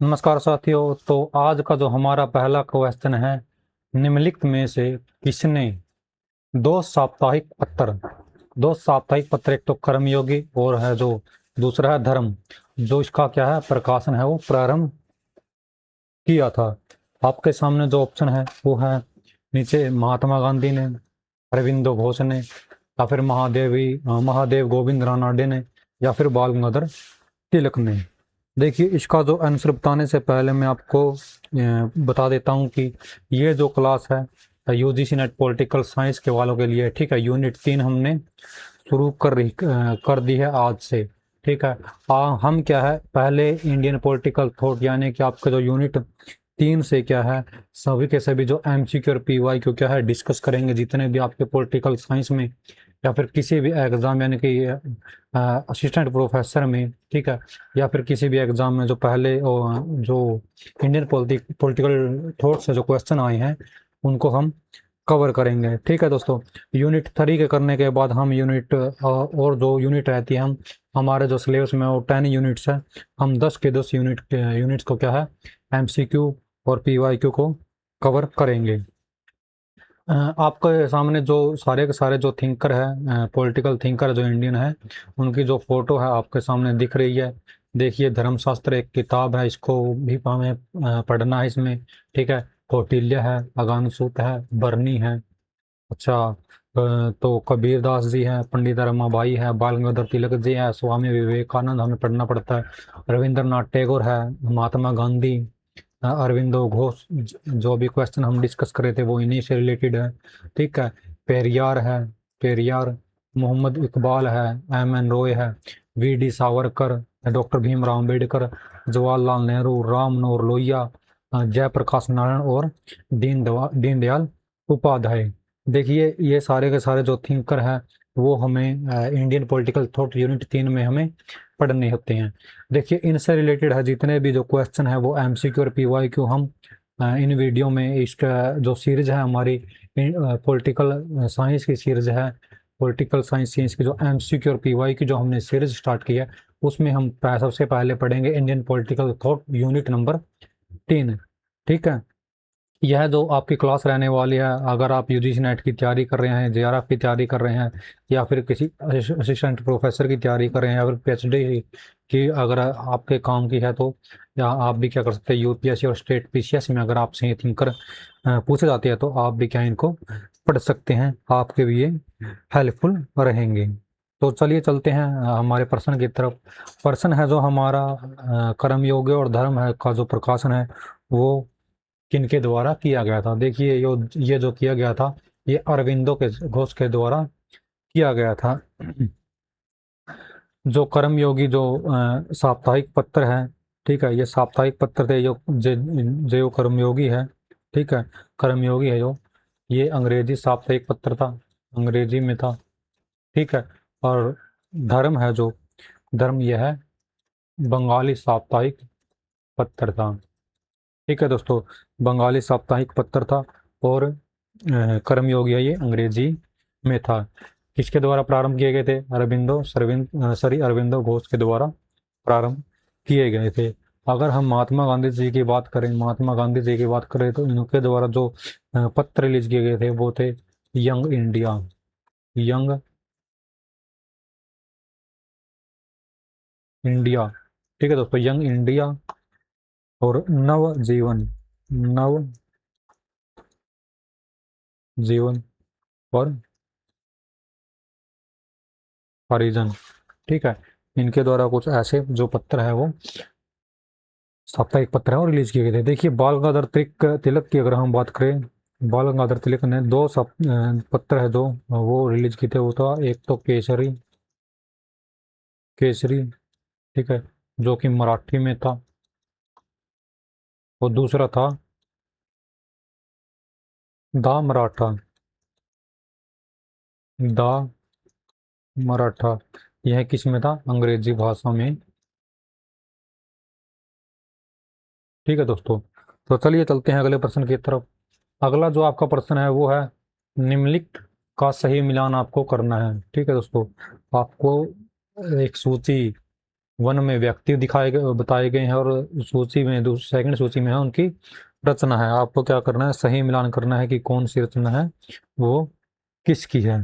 नमस्कार साथियों। तो आज का जो हमारा पहला क्वेश्चन है, निम्नलिखित में से किसने दो साप्ताहिक पत्र, एक तो कर्मयोगी और है जो दूसरा है धर्म, जो इसका क्या है प्रकाशन है वो प्रारंभ किया था। आपके सामने जो ऑप्शन है वो है नीचे महात्मा गांधी ने, अरविंदो घोष ने, या फिर महादेव गोविंद रानडे ने, या फिर बाल गंगाधर तिलक ने। देखिए, इसका जो आंसर बताने से पहले मैं आपको बता देता हूं कि ये जो क्लास है यूजीसी नेट पॉलिटिकल साइंस के वालों के लिए, ठीक है। यूनिट 3 हमने शुरू कर दी है आज से, ठीक है। हम क्या है पहले इंडियन पॉलिटिकल थॉट यानी कि आपके जो यूनिट 3 से क्या है सभी के सभी जो एमसीक्यू और पीवाईक्यू क्या है डिस्कस करेंगे, जितने भी आपके पॉलिटिकल साइंस में या फिर किसी भी एग्जाम यानी कि असिस्टेंट प्रोफेसर में, ठीक है, या फिर किसी भी एग्जाम में जो पहले जो इंडियन पॉलिटिकल थॉट से जो क्वेश्चन आए हैं उनको हम कवर करेंगे, ठीक है दोस्तों। यूनिट 3 के करने के बाद हम यूनिट और जो यूनिट रहती है हम हमारे जो सिलेबस में वो 10 यूनिट्स है, हम 10 के 10 यूनिट्स को क्या है एमसीक्यू और पीवाईक्यू को कवर करेंगे। आपके सामने जो सारे के सारे जो थिंकर है, पॉलिटिकल थिंकर जो इंडियन है, उनकी जो फोटो है आपके सामने दिख रही है। देखिए, धर्मशास्त्र एक किताब है, इसको भी हमें पढ़ना है इसमें, ठीक है। कौटिल्य है, अगानुसूत है, बरनी है, अच्छा, तो कबीर दास जी हैं, पंडित रमाबाई है, बाल गंगाधर तिलक जी है, स्वामी विवेकानंद हमें पढ़ना पड़ता है, रविंद्रनाथ टैगोर है, महात्मा गांधी, अरविंदो घोष। जो भी क्वेश्चन हम डिस्कस कर रहे थे वो इन्हीं से रिलेटेड है, ठीक है। पेरियार है, पेरियार, मोहम्मद इकबाल है, एम एन रॉय है, V D Savarkar, doctor Bhimrao Ambedkar, Jawaharlal Nehru, Ram Manohar Lohia, Jayaprakash Narayan और दीनदयाल उपाध्याय। देखिए, ये सारे के सारे जो थिंकर हैं वो हमें इंडियन पॉलिटिकल थॉट यूनिट 3 में हमें पढ़ने होते हैं। देखिए, इनसे रिलेटेड है जितने भी जो क्वेश्चन है वो एमसीक्यू और पीवाईक्यू हम इन वीडियो में, इसका जो सीरीज है हमारी पॉलिटिकल साइंस की सीरीज है, पॉलिटिकल साइंस की जो एमसीक्यू और पीवाईक्यू जो हमने सीरीज स्टार्ट की है उसमें हम सबसे पहले पढ़ेंगे Indian political thought unit number 3, ठीक है। यह जो आपकी क्लास रहने वाली है, अगर आप यूजीसी नेट की तैयारी कर रहे हैं, जेआरएफ की तैयारी कर रहे हैं, या फिर किसी असिस्टेंट प्रोफेसर की तैयारी कर रहे हैं, या फिर पीएचडी की अगर आपके काम की है तो या आप भी क्या कर सकते हैं यूपीएससी और स्टेट पीसीएस में अगर आपसे थिंकर पूछे जाते हैं तो आप भी क्या इनको पढ़ सकते हैं, आपके भी ये हेल्पफुल रहेंगे। तो चलिए चलते हैं हमारे प्रश्न की तरफ। प्रश्न है जो हमारा कर्मयोग और धर्म है का जो प्रकाशन है वो किनके द्वारा किया गया था। देखिए, ये जो किया गया था ये अरविंदो के घोष के द्वारा किया गया था। जो कर्मयोगी जो साप्ताहिक पत्र है, ठीक है, ये साप्ताहिक पत्र थे जो कर्मयोगी है, ठीक है, कर्मयोगी है जो, ये अंग्रेजी साप्ताहिक पत्र था, अंग्रेजी में था, ठीक है। और धर्म है जो, धर्म यह है बंगाली साप्ताहिक पत्र था, ठीक है दोस्तों, बंगाली साप्ताहिक पत्र था। और कर्मयोगी है ये अंग्रेजी में था। किसके द्वारा प्रारंभ किए गए थे? अरविंदो घोष के द्वारा प्रारंभ किए गए थे। अगर हम महात्मा गांधी जी की बात करें, तो इनके द्वारा जो पत्र रिलीज किए गए थे वो थे यंग इंडिया, यंग इंडिया, ठीक है दोस्तों, यंग इंडिया और नव जीवन और हरिजन, ठीक है। इनके द्वारा कुछ ऐसे जो पत्र है वो साप्ताहिक पत्र है और रिलीज किए गए थे। देखिए, बाल गंगाधर तिलक की अगर हम बात करें, बाल गंगाधर तिलक ने पत्र है जो वो रिलीज किए थे। वो था एक तो केसरी, केसरी, ठीक है, जो कि मराठी में था, और दूसरा था द मराठा, द मराठा, यह किस में था? अंग्रेजी भाषा में, ठीक है दोस्तों। तो चलिए चलते हैं अगले प्रश्न की तरफ। अगला जो आपका प्रश्न है वो है निम्नलिखित का सही मिलान आपको करना है, ठीक है दोस्तों। आपको एक सूची वन में व्यक्ति दिखाए गए बताए गए हैं और सूची में सेकंड सूची में है उनकी रचना है। आपको क्या करना है, सही मिलान करना है कि कौन सी रचना है वो किसकी है।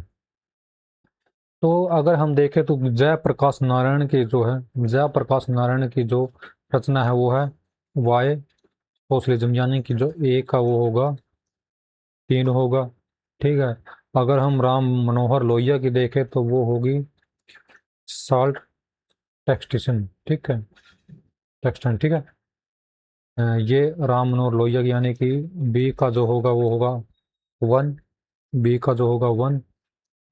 तो अगर हम देखें तो जयप्रकाश नारायण की जो है, जयप्रकाश नारायण की जो रचना है वो है वाय सोशलिज्म, यानी कि जो ए का वो होगा 3 होगा। ठीक है। अगर हम राम मनोहर लोहिया की देखें तो वो होगी साल्ट टेक्सटेशन। ठीक है, टेक्सटन। ठीक है। ये राम मनोहर लोहिया की, यानी कि बी का जो होगा वो होगा 1, बी का जो होगा 1।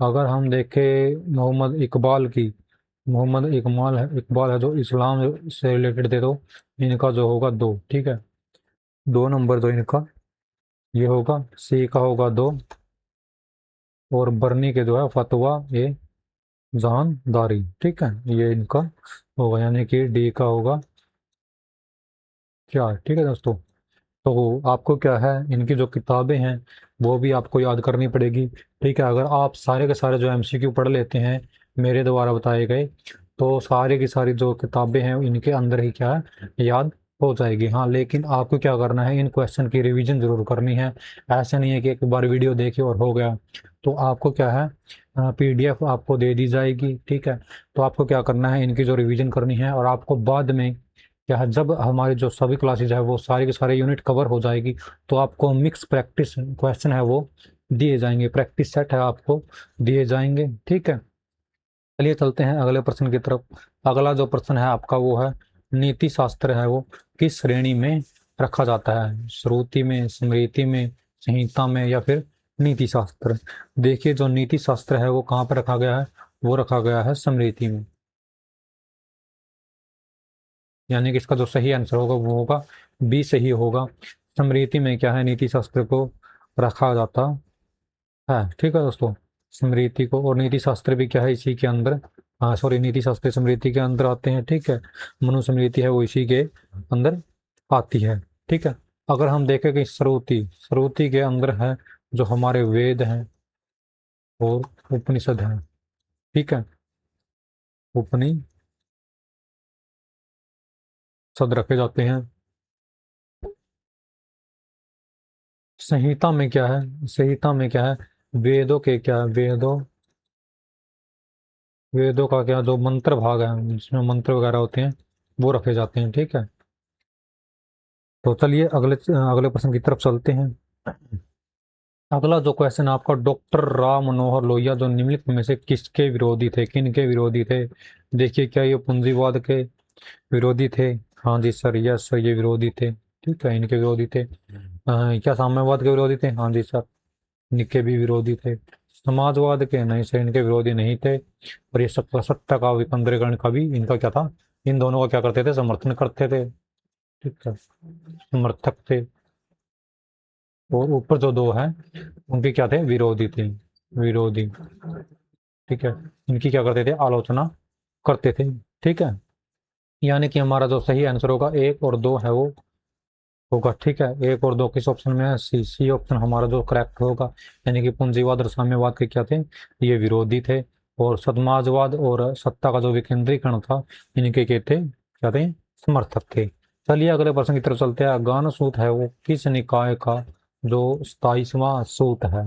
अगर हम देखें मोहम्मद इकबाल की, मोहम्मद इकबाल है जो इस्लाम से रिलेटेड थे, तो इनका जो होगा 2। ठीक है, 2 नंबर जो इनका ये होगा, सी का होगा 2। और बर्नी के जो है फतवा ये जानदारी। ठीक है, ये इनका होगा, यानी कि डी का होगा क्या। ठीक है दोस्तों, तो आपको क्या है, इनकी जो किताबें हैं वो भी आपको याद करनी पड़ेगी। ठीक है, अगर आप सारे के सारे जो एमसीक्यू पढ़ लेते हैं मेरे द्वारा बताए गए, तो सारी की सारी जो किताबें हैं इनके अंदर ही क्या है याद हो जाएगी। हाँ, लेकिन आपको क्या करना है, इन क्वेश्चन की रिवीजन जरूर करनी है। ऐसा नहीं है कि एक बार वीडियो देखी और हो गया। तो आपको क्या है, पीडीएफ आपको दे दी जाएगी। ठीक है, तो आपको क्या करना है, इनकी जो रिवीजन करनी है, और आपको बाद में क्या है, जब हमारी जो सभी क्लासेज है वो सारे के सारे यूनिट कवर हो जाएगी, तो आपको मिक्स प्रैक्टिस क्वेश्चन है वो दिए जाएंगे, प्रैक्टिस सेट है आपको दिए जाएंगे। ठीक है, चलिए चलते हैं अगले प्रश्न की तरफ। अगला जो प्रश्न है आपका वो है, नीति शास्त्र है वो किस श्रेणी में रखा जाता है, श्रुति में, स्मृति में, संहिता में, या फिर नीति शास्त्र। देखिए, जो नीति शास्त्र है वो कहाँ पर रखा गया है, वो रखा गया है स्मृति में, यानी कि इसका जो सही आंसर होगा वो होगा बी सही होगा। स्मृति में क्या है, नीति शास्त्र को रखा जाता है। ठीक है दोस्तों, स्मृति को और नीति शास्त्र भी क्या है इसी के अंदर, हाँ सॉरी, नीति शास्त्र स्मृति के अंदर आते हैं। ठीक है, मनुस्मृति है वो इसी के अंदर आती है। ठीक है, अगर हम देखें कि श्रुति, श्रुति के अंदर है जो हमारे वेद हैं और उपनिषद हैं। ठीक है, उपनिषद रखे जाते हैं। संहिता में क्या है, संहिता में क्या है, वेदों के क्या है, वेदों वेदों का क्या जो मंत्र भाग है जिसमें मंत्र वगैरह होते हैं वो रखे जाते हैं। ठीक है, तो चलिए अगले अगले प्रश्न की तरफ चलते हैं। अगला जो क्वेश्चन आपका, डॉक्टर राम मनोहर लोहिया जो निम्नलिखित में से किसके विरोधी थे, किन के विरोधी थे। देखिए, क्या ये पूंजीवाद के विरोधी थे। हाँ जी सर, यस सर, ये विरोधी थे। ठीक है, इनके विरोधी थे। क्या साम्यवाद के विरोधी थे, हाँ जी सर, इनके भी विरोधी थे। समाजवाद के, नहीं सर, इनके विरोधी नहीं थे। और ये सत्ता का विकेंद्रीकरण का भी इनका क्या था, इन दोनों का क्या करते थे, समर्थन करते थे। ठीक है, समर्थक थे। और ऊपर जो 2 हैं उनके क्या थे, विरोधी थे, विरोधी। ठीक है, इनकी क्या करते थे, आलोचना करते थे। ठीक है, यानी कि हमारा जो सही आंसर होगा 1 और 2 है वो होगा। ठीक है, 1 और 2 किस ऑप्शन में है, सी, सी ऑप्शन हमारा जो करेक्ट होगा। यानी कि पूंजीवाद और साम्यवाद के क्या थे, ये विरोधी थे। और समाजवाद और सत्ता का जो विकेंद्रीकरण था इनके के थे क्या थे, समर्थक थे। चलिए अगले प्रश्न की तरफ चलते हैं। अगान सूत है वो किस निकाय का जो 27वां सूत है,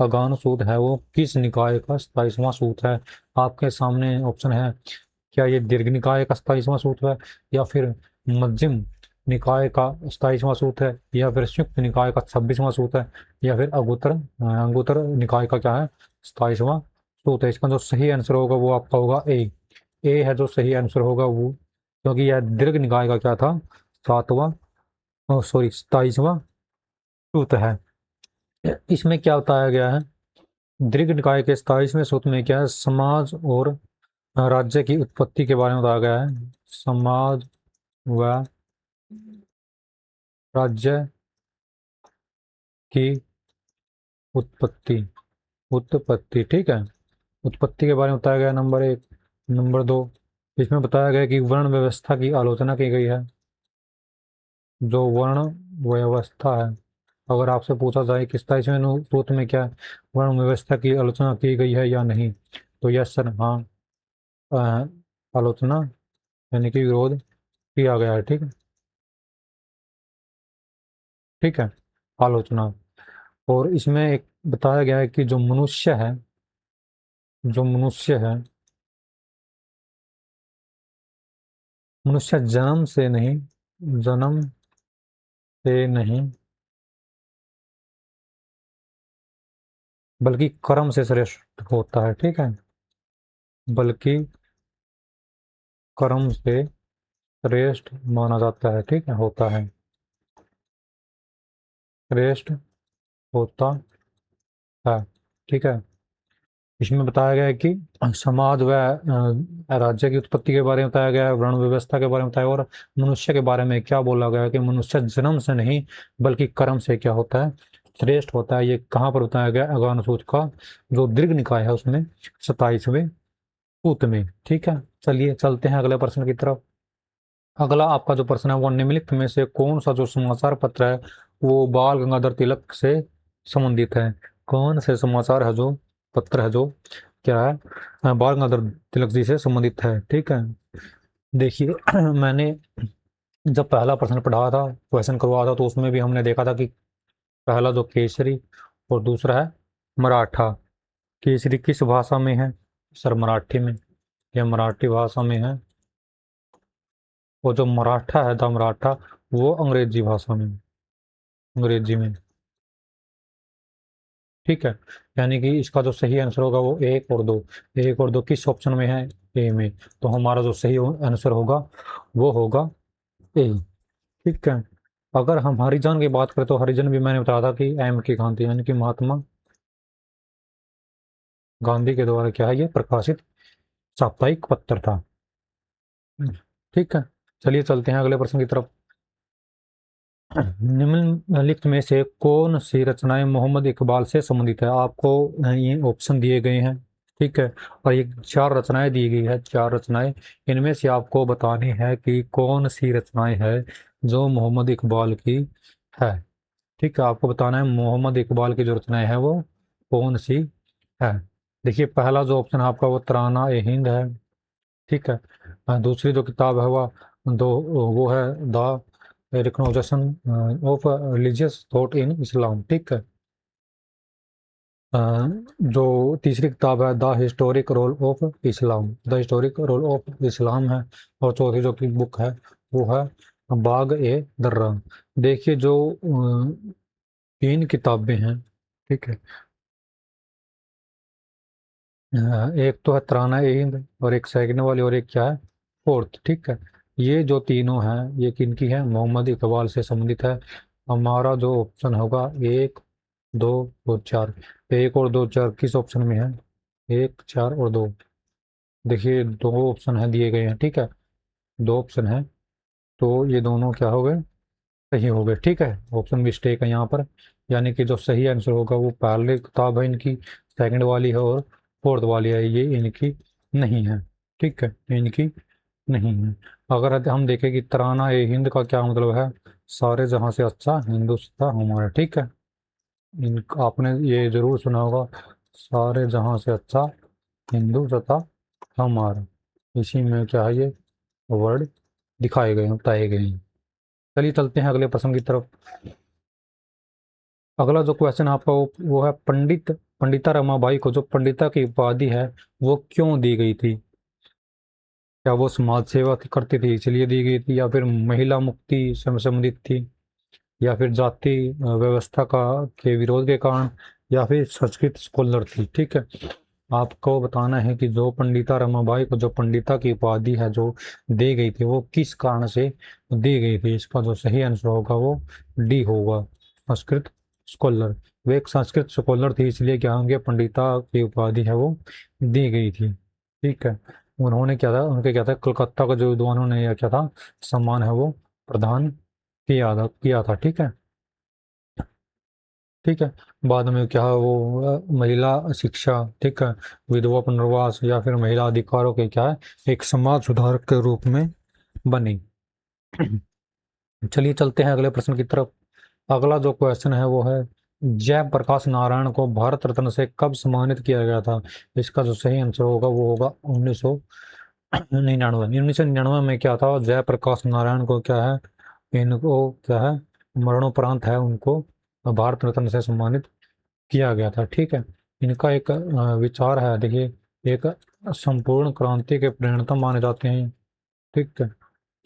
अगान सूत है वो किस निकाय का 27वां सूत है। आपके सामने ऑप्शन है, क्या ये दीर्घ निकाय का 27वां सूत है, या फिर मध्यम निकाय का 27वां सूत है, या फिर संयुक्त निकाय का 26वां सूत है, या फिर अंगुत्तर निकाय का क्या है, 27वां सूत है। इसका जो सही आंसर होगा वो आपका होगा ए है जो सही आंसर होगा वो, क्योंकि यह दीर्घ निकाय का क्या था, 7वां, सॉरी 27वां सूत है। इसमें क्या बताया गया है, दीर्घ निकाय के 27वें सूत में क्या है, समाज और राज्य की उत्पत्ति के बारे में बताया गया है। समाज व राज्य की उत्पत्ति, उत्पत्ति। ठीक है, उत्पत्ति के बारे में बताया गया नंबर 1। नंबर 2, इसमें बताया गया कि वर्ण व्यवस्था की आलोचना की गई है। जो वर्ण व्यवस्था है, अगर आपसे पूछा जाए कि 27वें सूत्र में क्या वर्ण व्यवस्था की आलोचना की गई है या नहीं, तो यस सर, हाँ, आलोचना यानी कि विरोध किया गया है। ठीक है, ठीक है, आलोचना। और इसमें एक बताया गया है कि जो मनुष्य है, जो मनुष्य है, मनुष्य जन्म से नहीं, जन्म से नहीं बल्कि कर्म से श्रेष्ठ होता है। ठीक है, बल्कि कर्म से श्रेष्ठ माना जाता है। ठीक है, होता है, श्रेष्ठ होता है। ठीक है, इसमें बताया गया है कि समाज व राज्य की उत्पत्ति के बारे में बताया गया है, वर्ण व्यवस्था के बारे में बताया, और मनुष्य के बारे में क्या बोला गया है कि मनुष्य जन्म से नहीं बल्कि कर्म से क्या होता है, श्रेष्ठ होता है। ये कहाँ पर बताया गया? अगानुसूच का जो दीर्घ निकाय है उसमें 27वें सूत में। ठीक है, चलिए चलते हैं अगले प्रश्न की तरफ। अगला आपका जो प्रश्न है वो निम्नलिखित में से कौन सा जो समाचार पत्र है वो बाल गंगाधर तिलक से संबंधित है? कौन से समाचार है जो पत्र है जो क्या है, बाल गंगाधर तिलक जी से संबंधित है? ठीक है, देखिए मैंने जब पहला प्रश्न पढ़ा था, क्वेश्चन करवा था, तो उसमें भी हमने देखा था कि पहला जो केसरी और दूसरा है मराठा। केसरी किस भाषा में है? सर मराठी में, या मराठी भाषा में है। वो जो मराठा है, द मराठा, वो अंग्रेजी भाषा में, अंग्रेजी में। ठीक है, यानी कि इसका जो सही आंसर होगा वो एक और दो। एक और दो किस ऑप्शन में है? ए में। तो हमारा जो सही आंसर होगा वो होगा ए। ठीक है, अगर हम हरिजन की बात करें तो हरिजन भी मैंने बताया था कि एम के गांधी, यानी कि महात्मा गांधी के द्वारा क्या है, ये प्रकाशित साप्ताहिक पत्र था। ठीक है, चलिए चलते हैं अगले प्रश्न की तरफ। निम्नलिखित में से कौन सी रचनाएं मोहम्मद इकबाल से संबंधित है? आपको ये ऑप्शन दिए गए हैं। ठीक है, और ये चार रचनाएं दी गई है, चार रचनाएं। इनमें से आपको बतानी है कि कौन सी रचनाएं है जो मोहम्मद इकबाल की है। ठीक है, आपको बताना है मोहम्मद इकबाल की जो रचनाएं है वो कौन सी है। देखिए, पहला जो ऑप्शन है आपका वो तराना ए हिंद है। ठीक है, दूसरी जो किताब है वो है the recognition of religious thought in Islam. ठीक है, अ, जो तीसरी किताब है the historic role of Islam, the historic role of Islam है। और चौथी जो की बुक है वो है बाग ए दर्रा। देखिए, जो तीन किताबें हैं, ठीक है, एक तो है तराना ए हिंद, और एक सेकंड वाली, और एक क्या है, फोर्थ। ठीक है, ये जो तीनों हैं ये किनकी है? मोहम्मद इकबाल से संबंधित है। हमारा जो ऑप्शन होगा एक, दो और चार। एक और दो चार किस ऑप्शन में है? एक, चार और दो। देखिए, दो ऑप्शन है दिए गए हैं। ठीक है, दो ऑप्शन है, तो ये दोनों क्या हो गए? सही हो गए। ठीक है, ऑप्शन मिस्टेक है यहाँ पर, यानी कि जो सही आंसर होगा वो पहले किताब है इनकी, सेकंड वाली है, और फोर्थ वाली है, ये इनकी नहीं है। ठीक है, इनकी नहीं है। अगर हम देखें कि तराना ए हिंद का क्या मतलब है, सारे जहां से अच्छा हिंदुस्तान हमारा। ठीक है, इन आपने ये जरूर सुना होगा, सारे जहां से अच्छा हिंदू तथा हमारा। इसी में क्या है, ये वर्ड दिखाए गए हैं, बताए गए हैं। चलिए चलते हैं अगले प्रश्न की तरफ। अगला जो क्वेश्चन आपका वो है पंडिता रमाबाई को जो पंडिता की उपाधि है वो क्यों दी गई थी? क्या वो समाज सेवा करती थी इसलिए दी गई थी, या फिर महिला मुक्ति से संबंधित थी, या फिर जाति व्यवस्था का के विरोध के कारण, या फिर संस्कृत स्कॉलर थी? ठीक है, आपको बताना है कि जो पंडिता रमाबाई को जो पंडिता की उपाधि है जो दी गई थी वो किस कारण से दी गई थी। इसका जो सही आंसर होगा वो डी होगा, संस्कृत स्कॉलर। वो एक संस्कृत स्कॉलर थी, इसलिए क्या होंगे, पंडिता की उपाधि है वो दी गई थी। ठीक है, उन्होंने क्या था, उनके क्या था, कलकत्ता का जो विद्वानों ने या क्या था सम्मान है वो प्रदान किया था। ठीक है, ठीक है, बाद में क्या है वो महिला शिक्षा, ठीक है, विधवा पुनर्वास, या फिर महिला अधिकारों के क्या है, एक समाज सुधारक के रूप में बनी। चलिए चलते हैं अगले प्रश्न की तरफ। अगला जो क्वेश्चन है वो है जयप्रकाश नारायण को भारत रत्न से कब सम्मानित किया गया था? इसका जो सही आंसर होगा वो होगा 99, 1999 में क्या था, जयप्रकाश नारायण को क्या है, इनको क्या है, मरणोपरांत है उनको भारत रत्न से सम्मानित किया गया था। ठीक है, इनका एक विचार है, देखिए, एक संपूर्ण क्रांति के प्रणेता माने जाते हैं। ठीक है,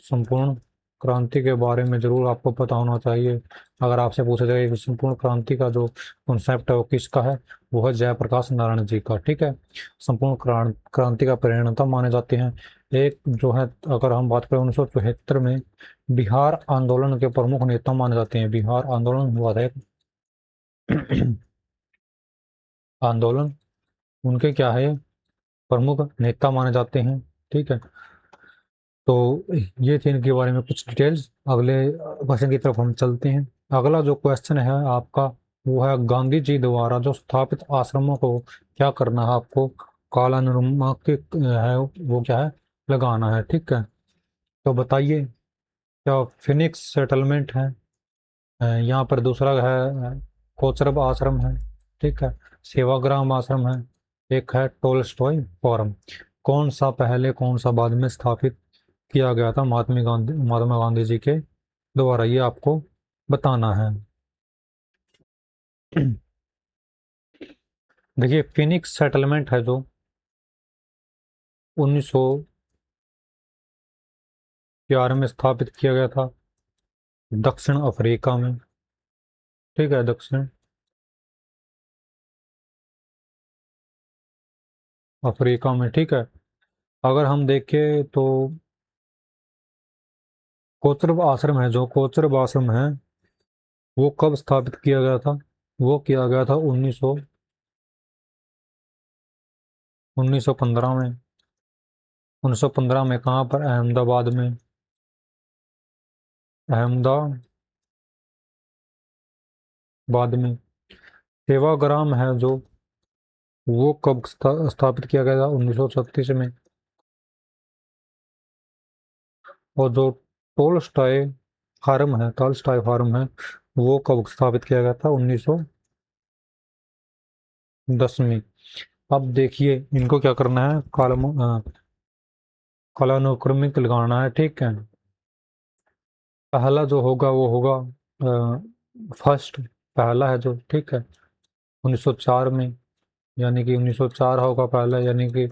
संपूर्ण क्रांति के बारे में जरूर आपको पता होना चाहिए। अगर आपसे पूछा जाए कि संपूर्ण क्रांति का जो कॉन्सेप्ट है वो किसका है, वो है जयप्रकाश नारायण जी का। ठीक है, संपूर्ण क्रांति का प्रणेता माने जाते हैं। एक जो है, अगर हम बात करें 1974 में बिहार आंदोलन के प्रमुख नेता माने जाते हैं। बिहार आंदोलन हुआ था एक आंदोलन, उनके क्या है, प्रमुख नेता माने जाते हैं। ठीक है, तो ये थी इनके बारे में कुछ डिटेल्स। अगले क्वेश्चन की तरफ हम चलते हैं। अगला जो क्वेश्चन है आपका, वो है गांधी जी द्वारा जो स्थापित आश्रमों को क्या करना है आपको, कालानुक्रम के है वो क्या है, लगाना है। ठीक है, तो बताइए, क्या फिनिक्स सेटलमेंट है, यहाँ पर दूसरा है कोचरब आश्रम है, ठीक है, सेवाग्राम आश्रम है, एक है टोल्स्टॉय फॉरम। कौन सा पहले कौन सा बाद में स्थापित किया गया था महात्मा गांधी जी के द्वारा, ये आपको बताना है। देखिए, फिनिक्स सेटलमेंट है जो 1911 में स्थापित किया गया था दक्षिण अफ्रीका में। ठीक है, दक्षिण अफ्रीका में। ठीक है, अगर हम देखें तो कोचरब आश्रम है, जो कोचरब आश्रम है वो कब स्थापित किया गया था, वो किया गया था 1915 में। 1915 में कहाँ पर, अहमदाबाद में, अहमदाबाद में। सेवाग्राम है जो, वो कब स्थापित किया गया था, 1936 में। और जो टोल्स्टॉय फार्म है, वो कब स्थापित किया गया था, 1910 में। अब देखिए, इनको क्या करना है, कालानुक्रमिक लगाना है। ठीक है, पहला जो होगा वो होगा फर्स्ट, पहला है जो, ठीक है, 1904 में, यानी कि 1904 होगा पहला, यानी कि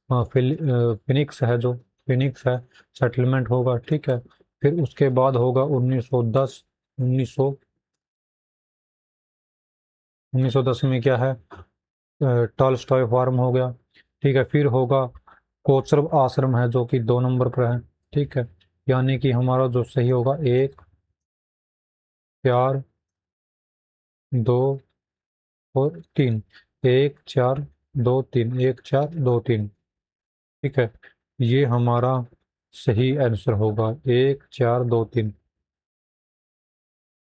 फिनिक्स है जो, फिनिक्स है सेटलमेंट होगा। ठीक है, फिर उसके बाद होगा 1910, 1900 1910 में क्या है, टॉल्स्टॉय फार्म हो गया। ठीक है, फिर होगा कोचरब आश्रम है जो कि 2 नंबर पर है। ठीक है, यानी कि हमारा जो सही होगा 1 4 2 और 3, 1 4 2 3, 1 4 2 3। ठीक है, ये हमारा सही आंसर होगा, 1 4 2 3,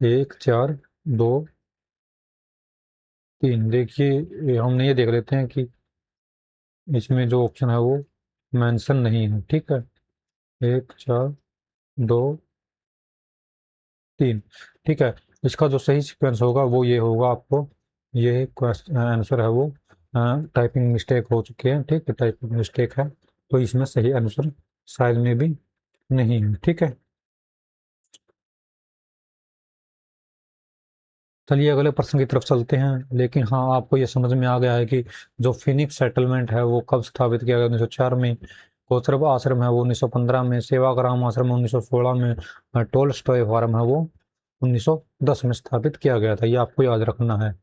1 4 2 3। देखिए, हमने ये देख लेते हैं कि इसमें जो ऑप्शन है वो मेंशन नहीं है। ठीक है, 1 4 2 3। ठीक है, इसका जो सही सीक्वेंस होगा वो ये होगा आपको, ये क्वेश्चन आंसर है वो, टाइपिंग मिस्टेक हो चुकी है। ठीक है, टाइपिंग मिस्टेक है, तो इसमें सही आंसर शायद में भी नहीं है। ठीक है, चलिए अगले प्रश्न की तरफ चलते हैं। लेकिन हाँ, आपको ये समझ में आ गया है कि जो फिनिक्स सेटलमेंट है वो कब स्थापित किया गया, 1904 में। कोचरब आश्रम है वो 1915 में, सेवाग्राम आश्रम 1916 में, टोल्स्टॉय फार्म है वो 1910 में स्थापित किया गया था। ये आपको याद रखना है।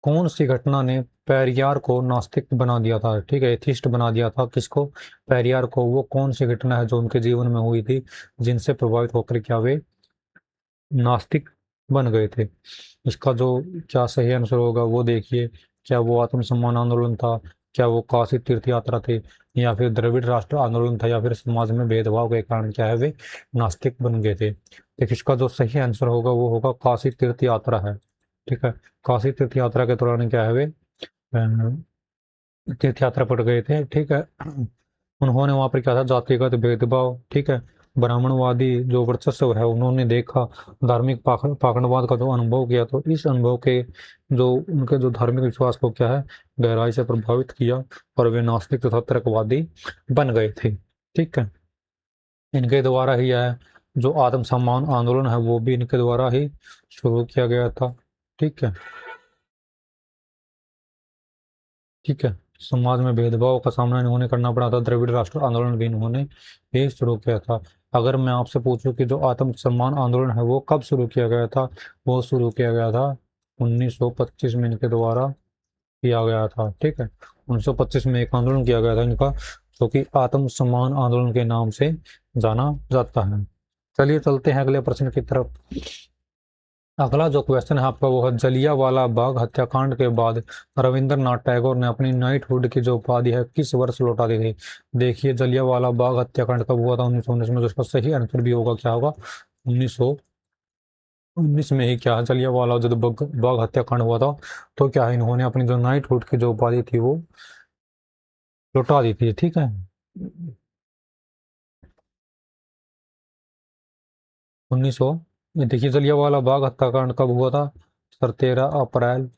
कौन सी घटना ने पेरियार को नास्तिक बना दिया था, ठीक है, एथिस्ट बना दिया था किसको, पेरियार को। वो कौन सी घटना है जो उनके जीवन में हुई थी, जिनसे प्रभावित होकर क्या वे नास्तिक बन गए थे। इसका जो क्या सही आंसर होगा वो देखिए, क्या वो आत्मसम्मान आंदोलन था, क्या वो काशी तीर्थ यात्रा थे, या फिर द्रविड़ राष्ट्र आंदोलन था, या फिर समाज में भेदभाव के कारण क्या है वे नास्तिक बन गए थे। देखिए, इसका जो सही आंसर होगा वो होगा काशी तीर्थ यात्रा है। ठीक है, काशी तीर्थ यात्रा के दौरान क्या है वे तीर्थ यात्रा पर गए थे। ठीक है, उन्होंने वहां पर क्या था, जातिगत भेदभाव, ठीक है, ब्राह्मणवादी जो वर्चस्व है उन्होंने देखा, धार्मिक पाखंडवाद का जो अनुभव किया, तो इस अनुभव के जो उनके जो धार्मिक विश्वास को क्या है गहराई से प्रभावित किया और वे नास्तिक तथा तर्कवादी बन गए थे। ठीक है, इनके द्वारा ही यह जो आत्मसम्मान आंदोलन है वो भी इनके द्वारा ही शुरू किया गया था। ठीक है, ठीक है, समाज में भेदभाव का सामना इन्होंने करना पड़ा था, द्रविड़ राष्ट्र आंदोलन भी इन्होंने ही शुरू किया था। अगर मैं आपसे पूछूं कि जो आत्मसम्मान आंदोलन है वो कब शुरू किया गया था, वो शुरू किया गया था 1925 में इनके द्वारा किया गया था। ठीक है, 1925 में एक आंदोलन किया गया था इनका, जो कि आत्मसम्मान आंदोलन के नाम से जाना जाता है। चलिए चलते हैं अगले प्रश्न की तरफ। अगला जो क्वेश्चन है आपका वो है, जलियांवाला बाग हत्याकांड के बाद रविंद्रनाथ टैगोर ने अपनी नाइटहुड की जो उपाधि है किस वर्ष लौटा दी थी। देखिए, जलियांवाला बाग हत्याकांड कब हुआ था, 1919 में। जिसका सही आंसर भी होगा क्या होगा, 1919 में ही क्या है जलियांवाला जो बाग हत्याकांड हुआ था, तो क्या है इन्होंने अपनी जो नाइटहुड की जो उपाधि थी वो लौटा दी थी। ठीक है, 1900, देखिए जलियांवाला बाग हत्याकांड कब हुआ था सर, 13 अप्रैल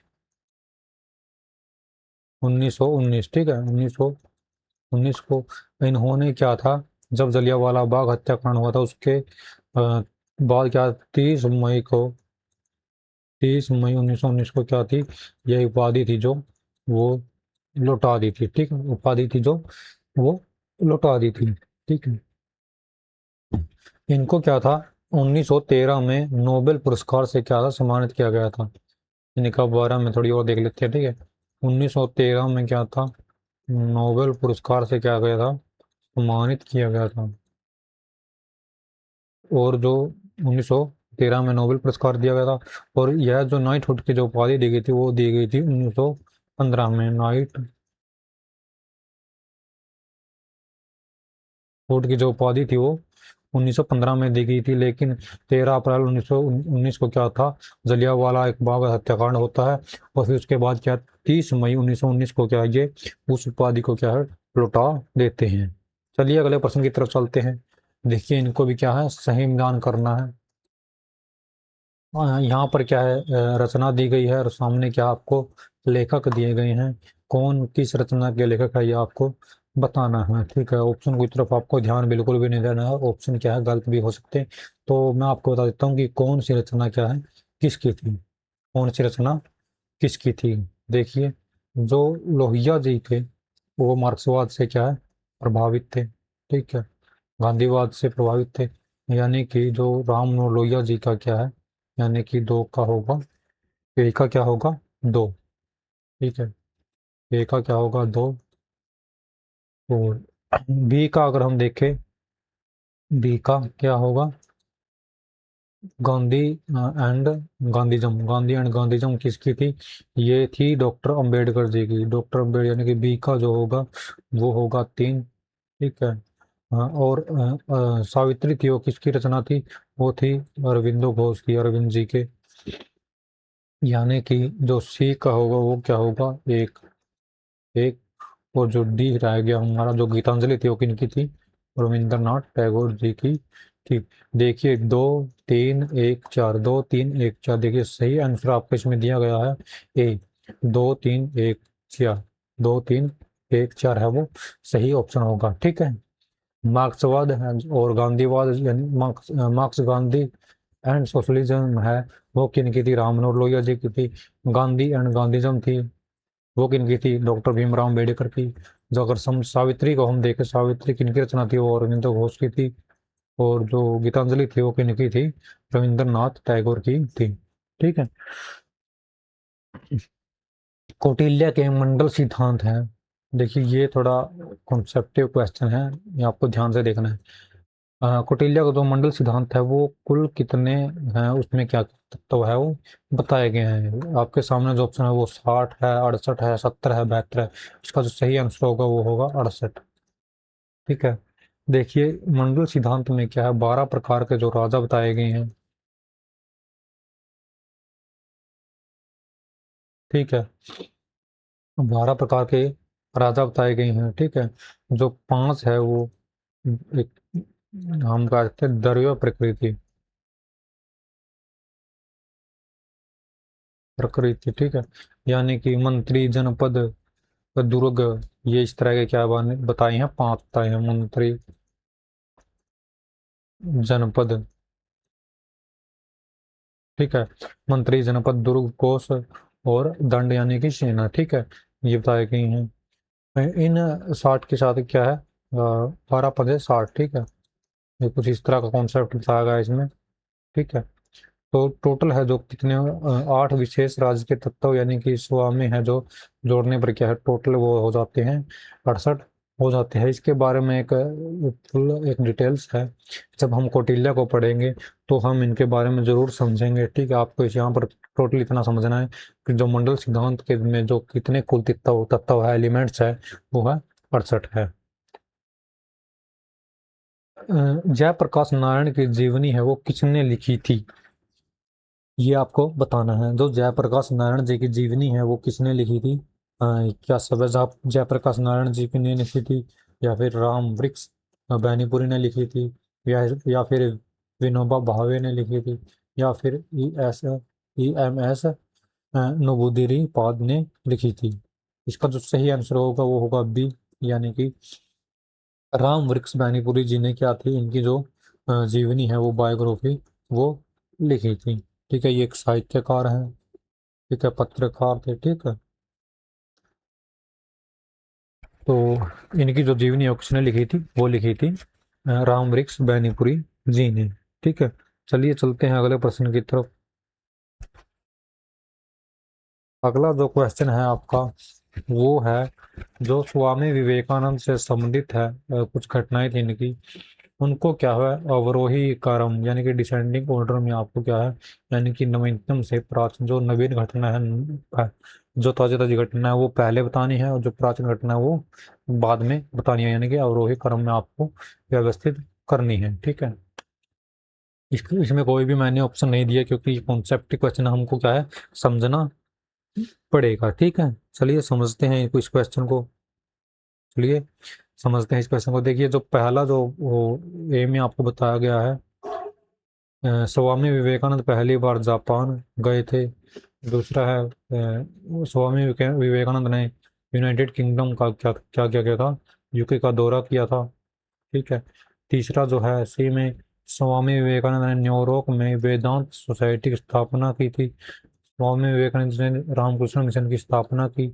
1919। ठीक है, 1919 को इन्होंने क्या था, जब जलियांवाला बाग हत्याकांड हुआ था उसके बाद क्या, 30 मई को, 30 मई 1919 को क्या थी, यह उपाधि थी जो वो लौटा दी थी। ठीक है, उपाधि थी जो वो लौटा दी थी। ठीक है, इनको क्या था 1913 में नोबेल पुरस्कार से क्या था सम्मानित किया गया था। इनका बारे में थोड़ी और देख लेते हैं। ठीक है, 1913 में क्या था, नोबेल पुरस्कार से क्या गया था, सम्मानित किया गया था। और जो 1913 में नोबेल पुरस्कार दिया गया था, और यह जो नाइटहुड की जो उपाधि दी गई थी वो दी गई थी 1915 में। नाइटहुड की जो उपाधि थी वो 1915 में दी गई थी, लेकिन 13 अप्रैल 1919 को क्या था, जलियांवाला एक बाग हत्याकांड होता है, और फिर उसके बाद क्या 30 मई 1919 को क्या है ये उस उपाधि को क्या है लौटा देते हैं। चलिए अगले प्रश्न की तरफ चलते हैं। देखिए, इनको भी क्या है सही मिलान करना है। यहाँ पर क्या है रचना दी गई है और सामने क्या आपको लेखक दिए गए हैं, कौन किस रचना के लेखक है ये आपको बताना है। ठीक है, ऑप्शन की तरफ आपको ध्यान बिल्कुल भी नहीं देना है, ऑप्शन क्या है गलत भी हो सकते हैं। तो मैं आपको बता देता हूँ कि कौन सी रचना क्या है किसकी थी, कौन सी रचना किसकी थी। देखिए, जो लोहिया जी थे वो मार्क्सवाद से क्या है प्रभावित थे। ठीक है, गांधीवाद से प्रभावित थे, यानी कि जो राम मनोहर लोहिया जी का क्या है, यानी कि दो का होगा, ए का क्या होगा दो। ठीक है, ए का क्या होगा दो, और बी का अगर हम देखें, बी का क्या होगा गांधी एंड गांधीजम, गांधी एंड गांधीजम किसकी थी, ये थी डॉक्टर अंबेडकर जी की। डॉक्टर अंबेडकर यानी कि बी का जो होगा वो होगा 3। ठीक है, और सावित्री थी वो किसकी रचना थी, वो थी अरविंदो घोष की, अरविंद जी के। यानी कि जो सी का होगा वो क्या होगा एक, एक, और जो डी रह गया हमारा जो गीतांजलि थी वो किनकी थी, रविंद्रनाथ टैगोर जी की थी। देखिए 2 3 1 4, 2 3 1 4, देखिए सही आंसर आपको इसमें दिया गया है ए, 2 3 1 4, 2 3 1 4 है वो सही ऑप्शन होगा। ठीक है, मार्क्सवाद है और गांधीवाद यानी मार्क्स गांधी एंड सोशलिज्म है वो किनकी थी, राम मनोहर लोहिया जी की थी। गांधी एंड गांधीजम थी वो किनकी थी, डॉक्टर भीमराव अम्बेडकर की। जो अगर सावित्री को हम देखें, सावित्री किनकी रचना थी, वो अरविंदो घोष की थी। और जो गीतांजलि थी वो किनकी थी, रविंद्रनाथ टैगोर की थी। ठीक है, कौटिल्य के मंडल सिद्धांत है। देखिए, ये थोड़ा कॉन्सेप्टिव क्वेश्चन है, ये आपको ध्यान से देखना है। कौटिल्य का जो मंडल सिद्धांत है वो कुल कितने हैं, उसमें क्या तत्व है वो बताए गए हैं। आपके सामने जो ऑप्शन है वो 60 है, 68 है, 70 है, 72 है। इसका जो सही आंसर होगा वो होगा 68। ठीक है, देखिए मंडल सिद्धांत में क्या है 12 प्रकार के जो राजा बताए गए हैं। ठीक है, 12 प्रकार के राजा बताए गए हैं। ठीक है, जो 5 है वो एक हम कहते हैं द्रव्य प्रकृति, प्रकृति, ठीक है। यानी कि मंत्री, जनपद, दुर्ग, ये इस तरह के क्या बताई हैं, 5 बताए हैं। मंत्री, जनपद, ठीक है, मंत्री, जनपद, दुर्ग, कोष और दंड यानी कि सेना, ठीक है, ये बताए गई हैं। इन 60 के साथ क्या है, 12 पदे 60, ठीक है। ये कुछ इस तरह का कॉन्सेप्ट बताया गया है इसमें, ठीक है। तो टोटल है जो कितने, 8 विशेष राज्य के तत्व यानी कि स्वामी है जो जोड़ने पर क्या है, टोटल वो हो जाते हैं 68 हो जाते हैं। इसके बारे में एक फुल एक डिटेल्स है, जब हम कौटिल्य को पढ़ेंगे तो हम इनके बारे में जरूर समझेंगे, ठीक है। आपको इस यहाँ पर टोटल इतना समझना है कि जो मंडल सिद्धांत के में जो कितने कुल तत्व तत्व है, एलिमेंट्स है, वो है 68 है। जयप्रकाश नारायण की जीवनी है वो किसने लिखी थी, ये आपको बताना है। जो जयप्रकाश नारायण जी की जीवनी है वो किसने लिखी थी, क्या सवेजा जयप्रकाश नारायण जी की ने लिखी थी, या फिर राम वृक्ष बैनीपुरी ने लिखी थी, या फिर विनोबा भावे ने लिखी थी, या फिर ई एम एस नबूदिरी पाद ने लिखी थी। इसका जो सही आंसर होगा वो होगा बी, यानी कि राम वृक्ष बैनीपुरी जी ने क्या थी, इनकी जो जीवनी है वो बायोग्राफी वो लिखी थी, ठीक है। ये एक साहित्यकार हैं, ठीक है, पत्रकार थे, ठीक है। तो इनकी जो जीवनी है वो किसने लिखी थी, वो लिखी थी राम वृक्ष बैनीपुरी जी ने, ठीक है। चलिए चलते हैं अगले प्रश्न की तरफ। अगला जो क्वेश्चन है आपका वो है, जो स्वामी विवेकानंद से संबंधित है, कुछ घटनाएं थी इनकी, उनको क्या है, अवरोही क्रम यानी कि डिसेंडिंग ऑर्डर में आपको क्या है, यानी कि नवीनतम से प्राचीन, जो नवीन घटना है, जो ताजा ताजी घटना है वो पहले बतानी है, और जो प्राचीन घटना है वो बाद में बतानी है, यानी कि अवरोही क्रम में आपको व्यवस्थित करनी है, ठीक है। इसमें कोई भी मैंने ऑप्शन नहीं दिया क्योंकि कॉन्सेप्ट क्वेश्चन हमको क्या है, समझना पड़ेगा, ठीक है। चलिए समझते हैं इस क्वेश्चन को, चलिए समझते हैं इस क्वेश्चन को। देखिए जो पहला जो वो एम में आपको बताया गया है, स्वामी विवेकानंद पहली बार जापान गए थे। दूसरा है, स्वामी विवेकानंद ने यूनाइटेड किंगडम का क्या क्या क्या किया था, यूके का दौरा किया था, ठीक है। तीसरा जो है, सी में स्वामी विवेकानंद ने न्यूयॉर्क में वेदांत सोसाइटी की स्थापना की थी। स्वामी विवेकानंद ने रामकृष्ण मिशन की स्थापना की।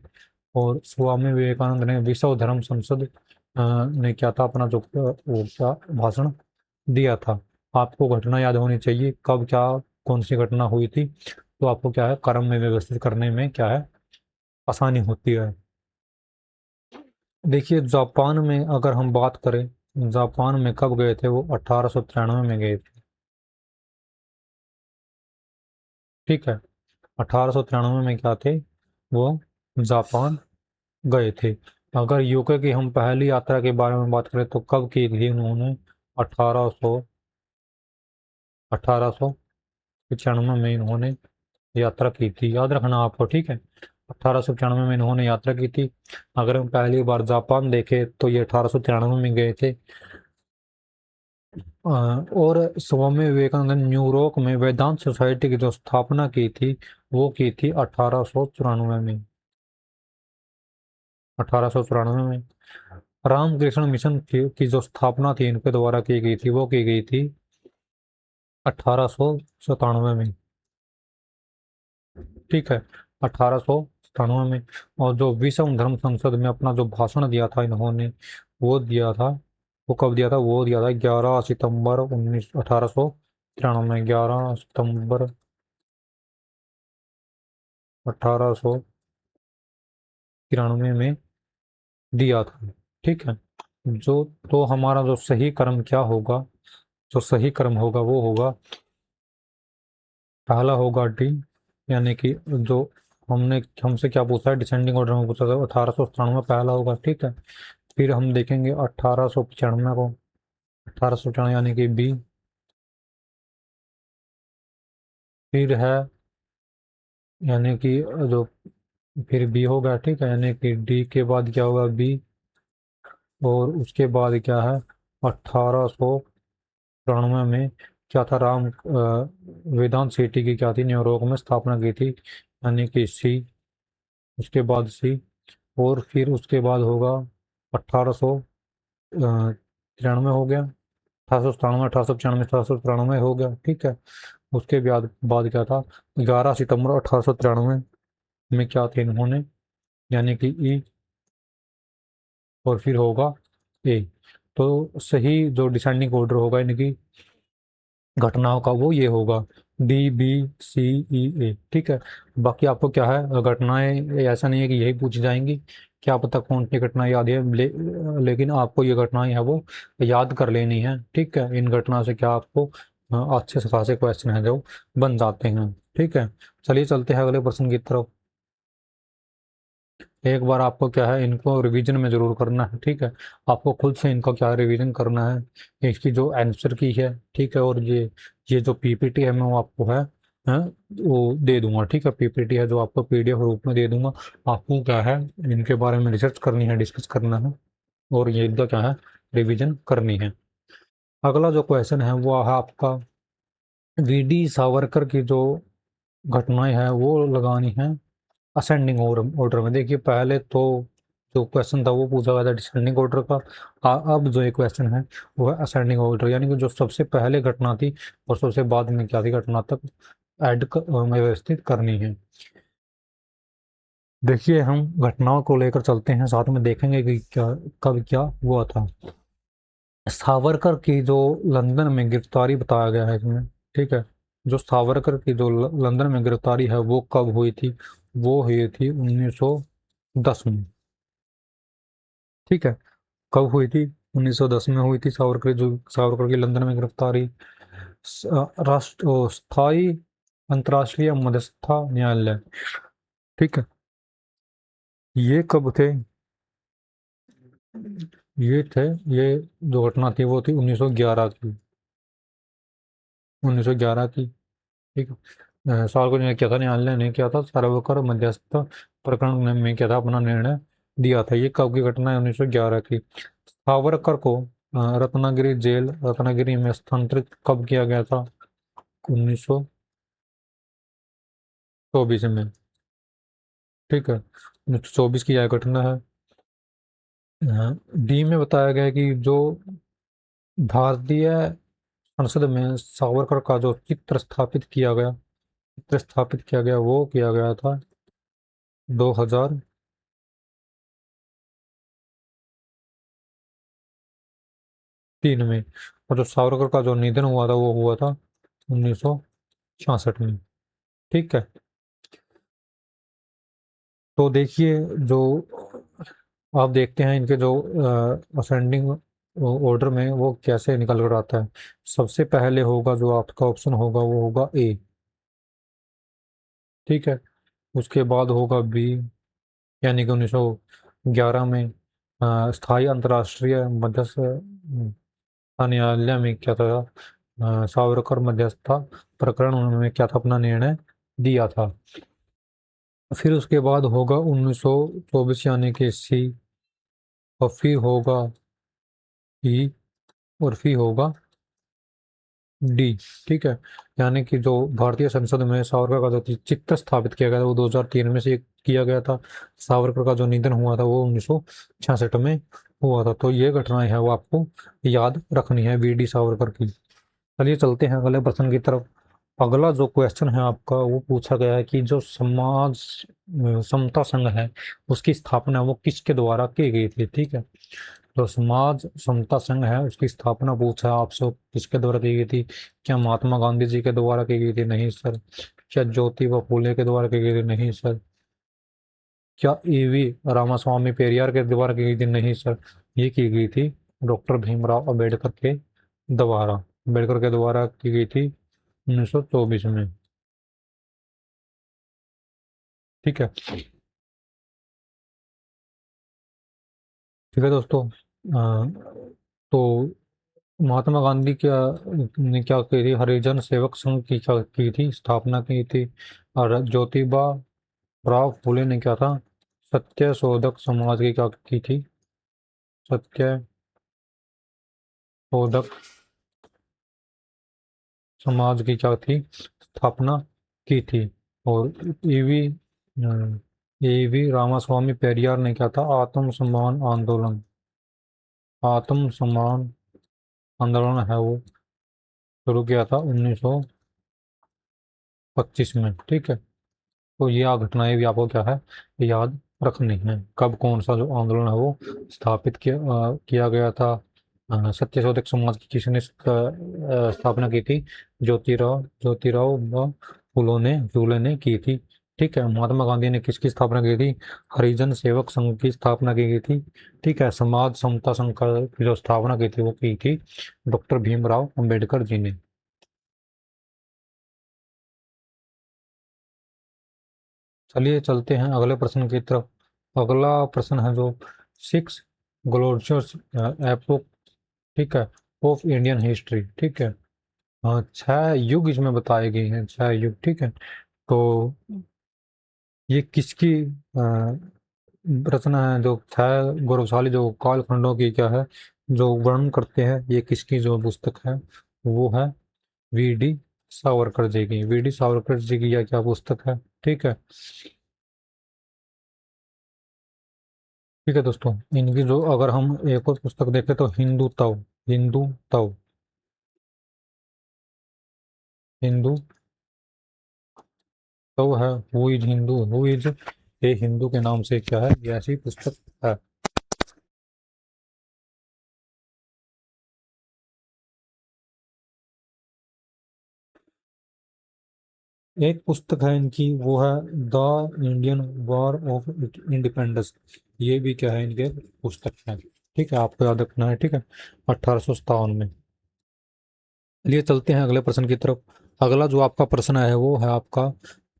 और स्वामी विवेकानंद ने विश्व धर्म संसद ने क्या था, अपना जो वो क्या भाषण दिया था। आपको घटना याद होनी चाहिए, कब क्या कौन सी घटना हुई थी, तो आपको क्या है कर्म में व्यवस्थित करने में क्या है, आसानी होती है। देखिए जापान में अगर हम बात करें, जापान में कब गए थे वो, 1893 में गए थे, ठीक है। 1893 में क्या थे वो, जापान गए थे। अगर यूके की हम पहली यात्रा के बारे में बात करें तो कब की थी उन्होंने, 1895 में इन्होंने यात्रा की थी, याद रखना आपको, ठीक है। 1895 में इन्होंने यात्रा की थी। अगर हम पहली बार जापान देखे तो ये 1893 में गए थे। और स्वामी विवेकानंद ने न्यूयॉर्क में वेदांत सोसाइटी की जो स्थापना की थी वो की थी 1894 में, 1894 में। रामकृष्ण मिशन की जो स्थापना थी इनके द्वारा की गई थी, वो की गई थी 1897 में, ठीक है, 1897 में। और जो विश्व धर्म संसद में अपना जो भाषण दिया था इन्होंने, वो दिया था, वो कब दिया था, वो दिया था 11 सितंबर 1893, 11 सितंबर 1893 में दिया था, ठीक है। जो तो हमारा जो सही कर्म क्या होगा, जो सही कर्म होगा वो होगा, पहला होगा डी, यानी कि जो हमने हमसे क्या पूछा है, डिसेंडिंग ऑर्डर में पूछा था, 1897 पहला होगा, ठीक है। फिर हम देखेंगे 1895 को, 1895 यानी कि बी। फिर है, यानी कि जो फिर बी होगा, ठीक है, यानी कि डी के बाद क्या होगा, बी। और उसके बाद क्या है, 1800 तिरानवे में क्या था, वेदांत सिटी की क्या थी, न्यूयॉर्क में स्थापना की थी, यानी कि सी, उसके बाद सी, और फिर उसके बाद होगा 1893 हो गया, 1897, 1895, 1893 हो गया, ठीक है। उसके बाद बाद क्या था, 11 सितंबर 1893 में क्या थे इन्होंने, यानी कि ई, और फिर होगा ए। तो सही जो डिसेंडिंग ऑर्डर होगा इनकी घटनाओं का वो ये होगा DBCEA, ठीक है। बाकी आपको क्या है, घटनाएं ऐसा नहीं है कि यही पूछी जाएंगी, क्या पता कौन सी घटना याद है, लेकिन आपको ये घटनाएं है वो याद कर लेनी है, ठीक है। इन घटना से क्या आपको अच्छे से खासे क्वेश्चन है जो बन जाते हैं, ठीक है। चलिए चलते हैं अगले प्रश्न की तरफ। एक बार आपको क्या है, इनको रिवीजन में जरूर करना है, ठीक है। आपको खुद से इनको क्या रिवीजन करना है, इसकी जो आंसर की है, ठीक है। और ये जो पीपीटी है मैं वो आपको है वो दे दूंगा, ठीक है। पीपीटी है जो आपको PDF रूप में दे दूंगा। आपको क्या है, इनके बारे में रिसर्च करनी है, डिस्कस करना है, और ये इनका क्या है, रिवीजन करनी है। अगला जो क्वेश्चन है वो है आपका, VD सावरकर की जो घटनाएं है वो लगानी है असेंडिंग ऑर्डर में। देखिए पहले तो जो क्वेश्चन था वो पूछा गया था डिसेंडिंग ऑर्डर का, अब जो एक क्वेश्चन है वो है असेंडिंग ऑर्डर, यानी कि जो सबसे पहले घटना थी और सबसे बाद में क्या थी घटना तक व्यवस्थित करनी है। देखिए हम घटनाओं को लेकर चलते हैं, साथ में देखेंगे कि क्या कब क्या हुआ था। सावरकर की जो लंदन में गिरफ्तारी बताया गया है इसमें, ठीक है। जो सावरकर की जो लंदन में गिरफ्तारी है वो कब हुई थी, वो हुई थी 1910 में, ठीक है। कब हुई थी, 1910 में हुई थी सावरकर की लंदन में गिरफ्तारी। स्थायी अंतर्राष्ट्रीय मध्यस्थता न्यायालय, ठीक है, ये कब थे, ये थे, ये जो घटना थी वो थी 1911 की, 1911 की, ठीक है। सावरकर ने क्या था, न्यायालय ने क्या था, सावरकर मध्यस्थता प्रकरण में क्या था अपना निर्णय दिया था। ये कब की घटना है, 1911 की। सावरकर को रत्नागिरी में स्थानांतरित कब किया गया था, 1924 में, ठीक है। 1924 की यह घटना है। डी में बताया गया है कि जो भारतीय संसद में सावरकर का जो चित्र स्थापित किया गया वो किया गया था 2003 में, और जो सावरकर का जो निधन हुआ था वो हुआ था 1966 में, ठीक है। तो देखिए जो आप देखते हैं इनके जो असेंडिंग ऑर्डर में वो कैसे निकल कर आता है। सबसे पहले होगा जो आपका ऑप्शन होगा वो होगा ए, ठीक है। उसके बाद होगा बी, यानी कि 1911 में स्थायी अंतर्राष्ट्रीय मध्यस्थ न्यायालय में क्या था, सावरकर मध्यस्थता प्रकरण उन्होंने क्या था अपना निर्णय दिया था। फिर उसके बाद होगा 1924 यानी कि सी, और फिर होगा ई, और फिर होगा डी, ठीक है। यानी कि जो भारतीय संसद में सावरकर का जो चित्त स्थापित किया गया था वो 2003 में से किया गया था। सावरकर का जो निधन हुआ था वो 1966 में हुआ था। तो ये घटनाएं है वो आपको याद रखनी है, VD सावरकर की। चलिए चलते हैं अगले प्रश्न की तरफ। अगला जो क्वेश्चन है आपका वो पूछा गया है कि जो समाज समता संघ है उसकी स्थापना वो किसके द्वारा की गई थी, ठीक है। जो समाज समता संघ है उसकी स्थापना पूछा आपसे किसके द्वारा की गई थी। क्या महात्मा गांधी जी के द्वारा की गई थी, नहीं सर। क्या ज्योतिबा फूले के द्वारा की गई थी, नहीं सर। क्या EV रामास्वामी पेरियार के द्वारा की गई थी, नहीं सर। ये की गई थी डॉक्टर भीमराव अम्बेडकर के द्वारा, अम्बेडकर के द्वारा की गई थी 1924 में, ठीक है। ठीक है दोस्तों, तो महात्मा गांधी क्या ने क्या की थी, हरिजन सेवक संघ की क्या की थी स्थापना की थी। और ज्योतिबा राव फूले ने क्या था, सत्य शोधक समाज की क्या की थी, सत्य शोधक समाज की क्या थी, स्थापना की थी। और ईवी ईवी रामास्वामी पेरियार ने क्या था, आत्म सम्मान आंदोलन, आत्म सम्मान आंदोलन है वो शुरू किया था 1925 में। ठीक है, तो ये घटनाएं भी आपको क्या है, याद रखनी है। कब कौन सा जो आंदोलन है वो स्थापित किया गया था। सत्य शोधक समाज की किसने स्थापना की थी, ज्योतिराव फूले ने की थी। ठीक है, महात्मा गांधी ने किसकी स्थापना की थी, हरिजन सेवक संघ की स्थापना की गई थी। ठीक है, समाज समता संघ की जो स्थापना की थी वो की थी डॉक्टर भीमराव अंबेडकर जी ने। चलिए चलते हैं अगले प्रश्न की तरफ। अगला प्रश्न है जो सिक्स ग्लोरियस एपोक, ठीक है, ऑफ इंडियन हिस्ट्री। ठीक है, छह युग इसमें बताए गए हैं, छह युग। ठीक है, तो ये किसकी रचना है, जो छह गौरवशाली जो कालखंडों की क्या है, जो वर्णन करते हैं, ये किसकी जो पुस्तक है, वो है वी डी सावरकर जी की। वी डी सावरकर जी की यह क्या पुस्तक है। ठीक है, ठीक है दोस्तों, इनकी जो अगर हम एक और पुस्तक देखें तो हिंदू तव हिंदू तव है, who is Hindu, who is a Hindu के नाम से क्या है, ये ऐसी पुस्तक है। एक पुस्तक है इनकी, वो है the Indian war of independence. ये भी क्या है, इनके पुस्तक है। ठीक है, आपको याद रखना है। ठीक है, 1857 में। लिए चलते हैं अगले प्रश्न की तरफ। अगला जो आपका प्रश्न है वो है आपका,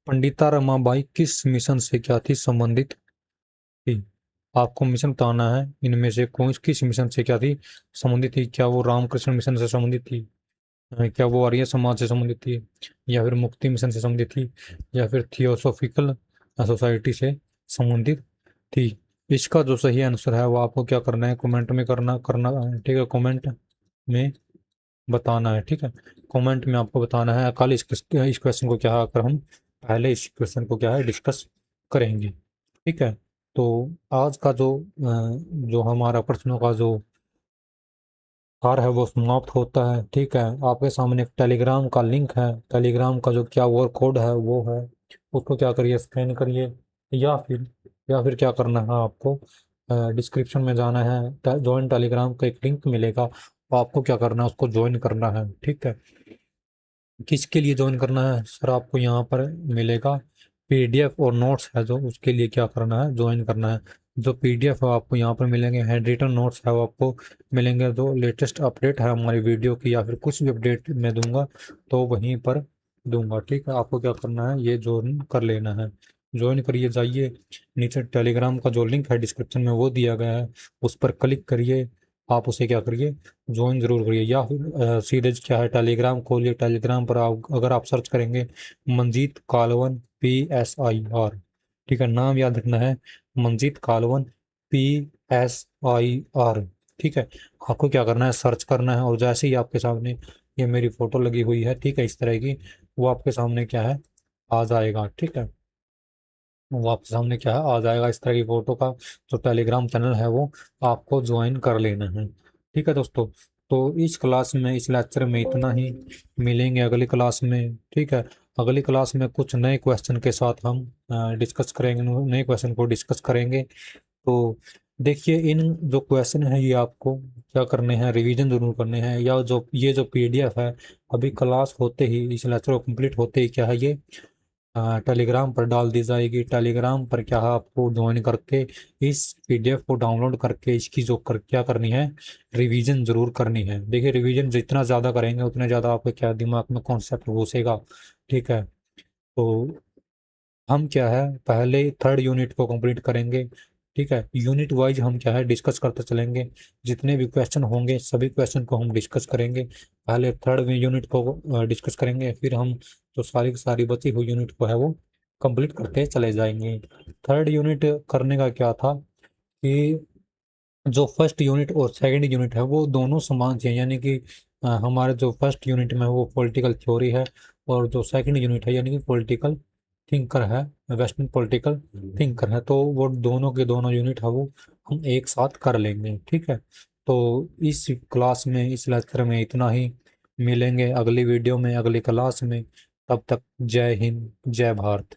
पंडिता रमाबाई किस मिशन से क्या थी, संबंधित थी। आपको मिशन बताना है, इनमें से कौन किस मिशन से क्या थी, संबंधित थी। क्या वो रामकृष्ण मिशन से संबंधित थी, क्या वो आर्य समाज से संबंधित थी, या फिर मुक्ति मिशन से संबंधित थी, या फिर थियोसॉफिकल सोसाइटी से संबंधित थी। इसका जो सही आंसर है वो आपको क्या करना है, कमेंट में करना करना है। ठीक है, कमेंट में बताना है। ठीक है, कमेंट में आपको बताना है। कल इस क्वेश्चन को क्या कर हम पहले इस क्वेश्चन को क्या है डिस्कस करेंगे। ठीक है, तो आज का जो हमारा प्रश्नों का जो सार है वो समाप्त होता है। ठीक है, आपके सामने एक टेलीग्राम का लिंक है, टेलीग्राम का जो क्या वर्ड कोड है वो है, उसको क्या करिए, स्कैन करिए, या फिर क्या करना है आपको, डिस्क्रिप्शन में जाना है, ज्वाइन टेलीग्राम का एक लिंक मिलेगा, तो आपको क्या करना है, उसको ज्वाइन करना है। ठीक है, किसके लिए ज्वाइन करना है सर, आपको यहाँ पर मिलेगा पीडीएफ और नोट्स है जो, उसके लिए क्या करना है, ज्वाइन करना है। जो पीडीएफ है आपको यहाँ पर मिलेंगे, हैंड रिटन नोट्स है वो आपको मिलेंगे, जो लेटेस्ट अपडेट है हमारी वीडियो की या फिर कुछ भी अपडेट मैं दूंगा तो वहीं पर दूंगा। ठीक है, आपको क्या करना है, ये ज्वाइन कर लेना है। ज्वाइन करिए, जाइए नीचे टेलीग्राम का जो लिंक है डिस्क्रिप्शन में वो दिया गया है, उस पर क्लिक करिए, आप उसे क्या करिए, ज्वाइन जरूर करिए। या फिर सीधे क्या है, टेलीग्राम खोलिए, टेलीग्राम पर आप अगर आप सर्च करेंगे मंजीत कालवन PSIR, ठीक है, नाम याद रखना है, मंजीत कालवन PSIR। ठीक है, आपको क्या करना है, सर्च करना है, और जैसे ही आपके सामने ये मेरी फोटो लगी हुई है, ठीक है, इस तरह की, वो आपके सामने क्या है, आ जाएगा। ठीक है, वो आपके सामने क्या है, आ जाएगा इस तरह की फोटो का जो टेलीग्राम चैनल है वो आपको ज्वाइन कर लेना है। ठीक है दोस्तों, तो इस क्लास में, इस लेक्चर में इतना ही, मिलेंगे अगली क्लास में। ठीक है, अगली क्लास में कुछ नए क्वेश्चन के साथ हम डिस्कस करेंगे, नए क्वेश्चन को डिस्कस करेंगे। तो देखिए, इन जो क्वेश्चन है ये आपको क्या करने हैं, रिवीजन जरूर करने हैं, या जो ये जो पीडीएफ है अभी क्लास होते ही, इस लेक्चर को कंप्लीट होते ही क्या है, ये टेलीग्राम पर डाल दी जाएगी। टेलीग्राम पर क्या है, आपको ज्वाइन करके इस पीडीएफ को डाउनलोड करके इसकी जो क्या करनी है, रिवीजन जरूर करनी है। देखिए, रिवीजन जितना ज़्यादा करेंगे उतने ज़्यादा आपके क्या दिमाग में कॉन्सेप्ट घुसेगा। ठीक है, तो हम क्या है, पहले थर्ड यूनिट को कंप्लीट करेंगे। ठीक है, यूनिट वाइज हम क्या है डिस्कस करते चलेंगे, जितने भी क्वेश्चन होंगे सभी क्वेश्चन को हम डिस्कस करेंगे। पहले थर्ड यूनिट को डिस्कस करेंगे, फिर हम जो सारी की सारी बची हुई यूनिट को है वो कंप्लीट करते चले जाएंगे। थर्ड यूनिट करने का क्या था कि जो फर्स्ट यूनिट और सेकंड यूनिट है वो दोनों समान थे, यानी कि हमारे जो फर्स्ट यूनिट में वो पॉलिटिकल थ्योरी है, और जो सेकंड यूनिट है यानी कि पॉलिटिकल थिंकर है, वेस्टर्न पॉलिटिकल थिंकर है, तो वो दोनों के दोनों यूनिट है वो हम एक साथ कर लेंगे। ठीक है, तो इस क्लास में, इस लेक्चर में इतना ही। मिलेंगे अगली वीडियो में, अगली क्लास में। तब तक जय हिंद, जय भारत।